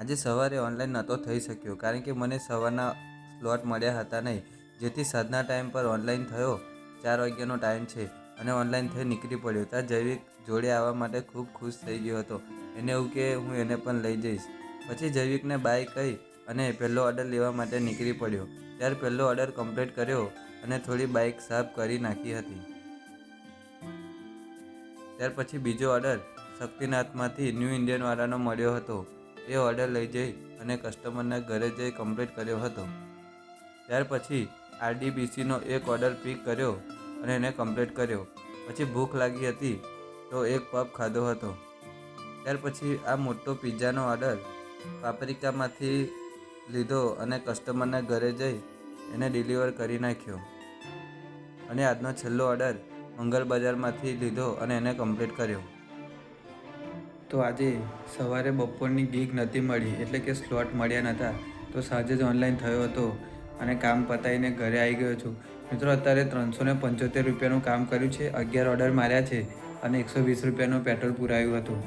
આજે સવારે ઓનલાઈન નહોતો થઈ શક્યો કારણ કે મને સવારના સ્લોટ મળ્યા હતા નહીં, જેથી સાંજના ટાઈમ પર ઓનલાઈન થયો. 4 વાગ્યાનો ટાઈમ છે અને ઓનલાઈન થઈ નીકળી પડ્યો. ત્યાં જૈવિક જોડે આવવા માટે ખૂબ ખુશ થઈ ગયો હતો. એને એવું કે હું એને પણ લઈ જઈશ. પછી જૈવિકને બાય કહી અને પહેલો ઓર્ડર લેવા માટે નીકળી પડ્યો. ત્યારે પહેલો ઓર્ડર કમ્પ્લીટ કર્યો અને થોડી બાઇક સાફ કરી નાખી હતી. ત્યાર પછી બીજો ઓર્ડર શક્તિનાથમાંથી ન્યૂ ઇન્ડિયનવાળાનો મળ્યો હતો. એ ઓર્ડર લઈ જઈ અને કસ્ટમરના ઘરે જઈ કમ્પ્લીટ કર્યો હતો. ત્યાર પછી RDBCનો એક ઓર્ડર પિક કર્યો અને એને કમ્પ્લીટ કર્યો. પછી ભૂખ લાગી હતી તો એક પફ ખાધો હતો. ત્યાર પછી આ મોટો પિઝાનો ઓર્ડર પાપરિકામાંથી લીધો અને કસ્ટમરના ઘરે જઈ એને ડિલિવર કરી નાખ્યો. અને આજનો છેલ્લો ઓર્ડર મંગલ બજારમાંથી લીધો અને એને કમ્પ્લીટ કર્યો. તો આજે સવારે બપોરની ગીગ નથી મળી, એટલે કે સ્લોટ મળ્યા નહોતા, તો સાંજે જ ઓનલાઈન થયો હતો અને કામ પતાવીને ઘરે આવી ગયો છું. મિત્રો, અત્યારે 375 રૂપિયાનું કામ કર્યું છે, 11 ઓર્ડર માર્યા છે અને 120 રૂપિયાનું પેટ્રોલ પુરાવ્યું હતું.